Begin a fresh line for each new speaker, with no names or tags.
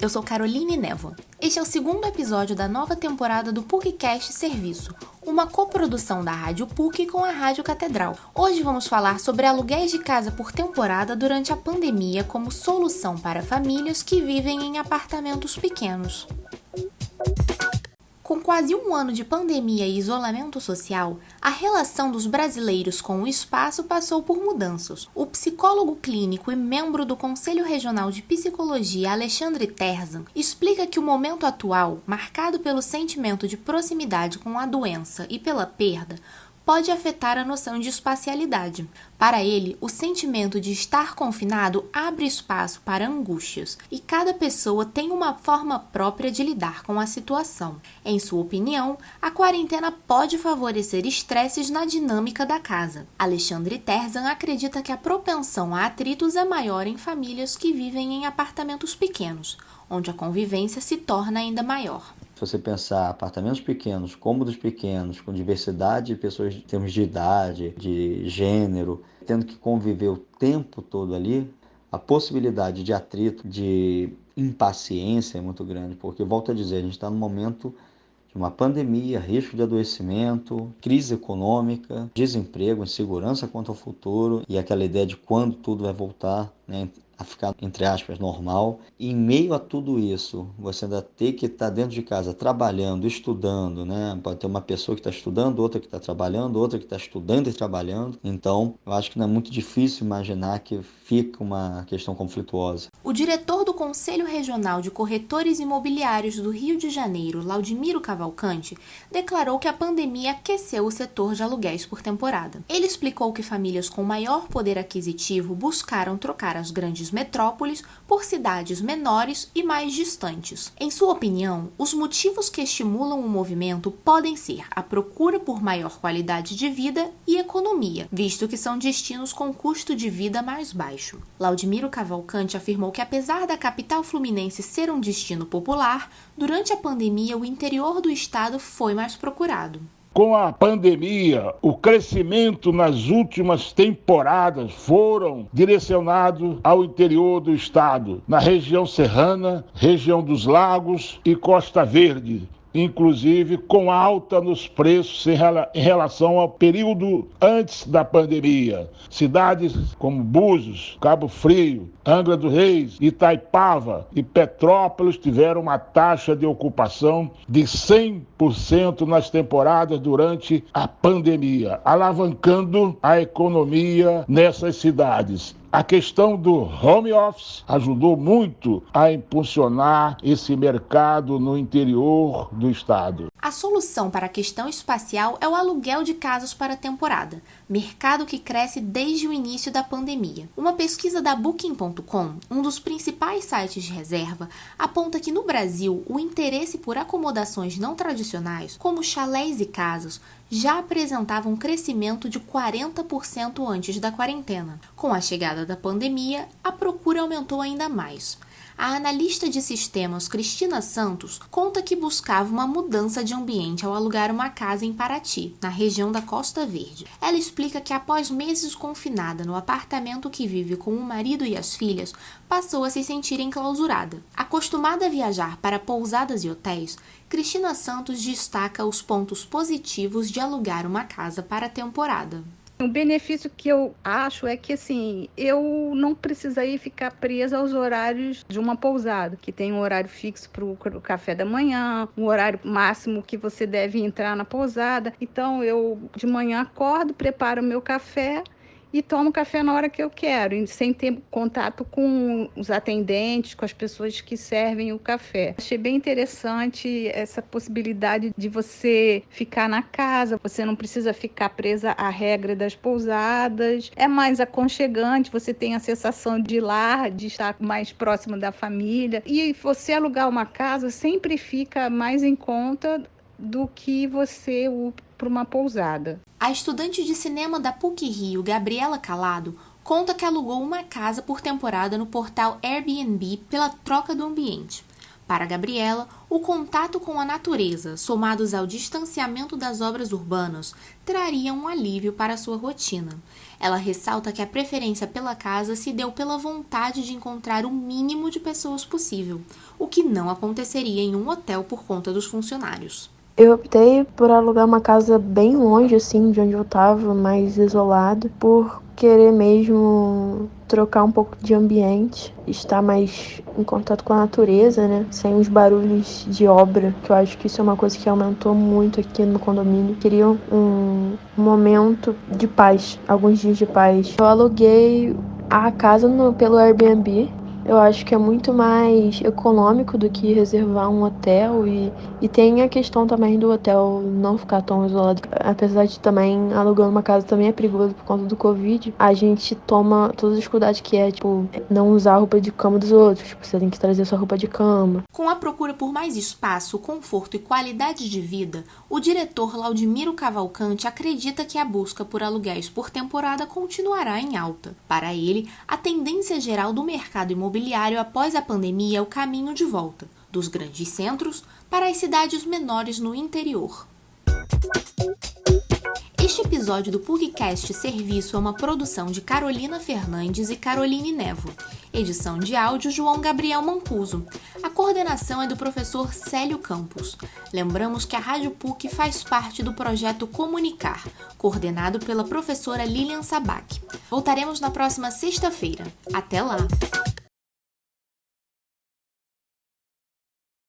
eu sou Caroline Névoa. Este é o segundo episódio da nova temporada do PUCcast Serviço, uma coprodução da Rádio PUC com a Rádio Catedral. Hoje vamos falar sobre aluguéis de casa por temporada durante a pandemia como solução para famílias que vivem em apartamentos pequenos. Com quase um ano de pandemia e isolamento social, a relação dos brasileiros com o espaço passou por mudanças. O psicólogo clínico e membro do Conselho Regional de Psicologia, Alexandre Terzan, explica que o momento atual, marcado pelo sentimento de proximidade com a doença e pela perda, pode afetar a noção de espacialidade. Para ele, o sentimento de estar confinado abre espaço para angústias, e cada pessoa tem uma forma própria de lidar com a situação. Em sua opinião, a quarentena pode favorecer estresses na dinâmica da casa. Alexandre Terzan acredita que a propensão a atritos é maior em famílias que vivem em apartamentos pequenos, onde a convivência se torna ainda maior.
Se você pensar apartamentos pequenos, cômodos pequenos, com diversidade de pessoas em termos de idade, de gênero, tendo que conviver o tempo todo ali, a possibilidade de atrito, de impaciência é muito grande, porque, volto a dizer, a gente está num momento de uma pandemia, risco de adoecimento, crise econômica, desemprego, insegurança quanto ao futuro e aquela ideia de quando tudo vai voltar, né, a ficar, entre aspas, normal. E em meio a tudo isso, você ainda tem que estar dentro de casa trabalhando, estudando, né? Pode ter uma pessoa que está estudando, outra que está trabalhando, outra que está estudando e trabalhando. Então, eu acho que não é muito difícil imaginar que fica uma questão conflituosa.
O diretor do Conselho Regional de Corretores Imobiliários do Rio de Janeiro, Laudimiro Cavalcante, declarou que a pandemia aqueceu o setor de aluguéis por temporada. Ele explicou que famílias com maior poder aquisitivo buscaram trocar as grandes metrópoles por cidades menores e mais distantes. Em sua opinião, os motivos que estimulam o movimento podem ser a procura por maior qualidade de vida e economia, visto que são destinos com custo de vida mais baixo. Laudimiro Cavalcante afirmou que, apesar da capital fluminense ser um destino popular, durante a pandemia o interior do estado foi mais procurado.
Com a pandemia, o crescimento nas últimas temporadas foram direcionados ao interior do estado, na região serrana, região dos lagos e Costa Verde, inclusive com alta nos preços em relação ao período antes da pandemia. Cidades como Búzios, Cabo Frio, Angra dos Reis, Itaipava e Petrópolis tiveram uma taxa de ocupação de 100% nas temporadas durante a pandemia, alavancando a economia nessas cidades. A questão do home office ajudou muito a impulsionar esse mercado no interior do estado.
A solução para a questão espacial é o aluguel de casas para a temporada, mercado que cresce desde o início da pandemia. Uma pesquisa da Booking.com, um dos principais sites de reserva, aponta que no Brasil o interesse por acomodações não tradicionais, como chalés e casas, já apresentava um crescimento de 40% antes da quarentena. Com a chegada da pandemia, a procura aumentou ainda mais. A analista de sistemas Cristina Santos conta que buscava uma mudança de ambiente ao alugar uma casa em Paraty, na região da Costa Verde. Ela explica que após meses confinada no apartamento que vive com o marido e as filhas, passou a se sentir enclausurada. Acostumada a viajar para pousadas e hotéis, Cristina Santos destaca os pontos positivos de alugar uma casa para a temporada.
O benefício que eu acho é que, assim, eu não precisaria ficar presa aos horários de uma pousada, que tem um horário fixo para o café da manhã, um horário máximo que você deve entrar na pousada. Então, eu de manhã acordo, preparo o meu café e tomo café na hora que eu quero, sem ter contato com os atendentes, com as pessoas que servem o café. Achei bem interessante essa possibilidade de você ficar na casa, você não precisa ficar presa à regra das pousadas, é mais aconchegante, você tem a sensação de lar, de estar mais próximo da família, e você alugar uma casa sempre fica mais em conta do que você para uma pousada.
A estudante de cinema da PUC-Rio, Gabriela Calado, conta que alugou uma casa por temporada no portal Airbnb pela troca do ambiente. Para Gabriela, o contato com a natureza, somados ao distanciamento das obras urbanas, traria um alívio para sua rotina. Ela ressalta que a preferência pela casa se deu pela vontade de encontrar o mínimo de pessoas possível, o que não aconteceria em um hotel por conta dos funcionários.
Eu optei por alugar uma casa bem longe, assim, de onde eu estava, mais isolado, por querer mesmo trocar um pouco de ambiente, estar mais em contato com a natureza, né? Sem os barulhos de obra, que eu acho que isso é uma coisa que aumentou muito aqui no condomínio. Queria um momento de paz, alguns dias de paz. Eu aluguei a casa pelo Airbnb. Eu acho que é muito mais econômico do que reservar um hotel e tem a questão também do hotel não ficar tão isolado. Apesar de também alugando uma casa também é perigoso por conta do Covid, a gente toma todas as cuidados que é, tipo, não usar a roupa de cama dos outros. Tipo, você tem que trazer sua roupa de cama.
Com a procura por mais espaço, conforto e qualidade de vida, o diretor Laudimiro Cavalcante acredita que a busca por aluguéis por temporada continuará em alta. Para ele, a tendência geral do mercado imobiliário após a pandemia é o caminho de volta, dos grandes centros para as cidades menores no interior. Este episódio do PUCcast Serviço é uma produção de Carolina Fernandes e Caroline Nevo. Edição de áudio João Gabriel Mancuso. A coordenação é do professor Célio Campos. Lembramos que a Rádio PUC faz parte do projeto Comunicar, coordenado pela professora Lilian Sabac. Voltaremos na próxima sexta-feira. Até lá!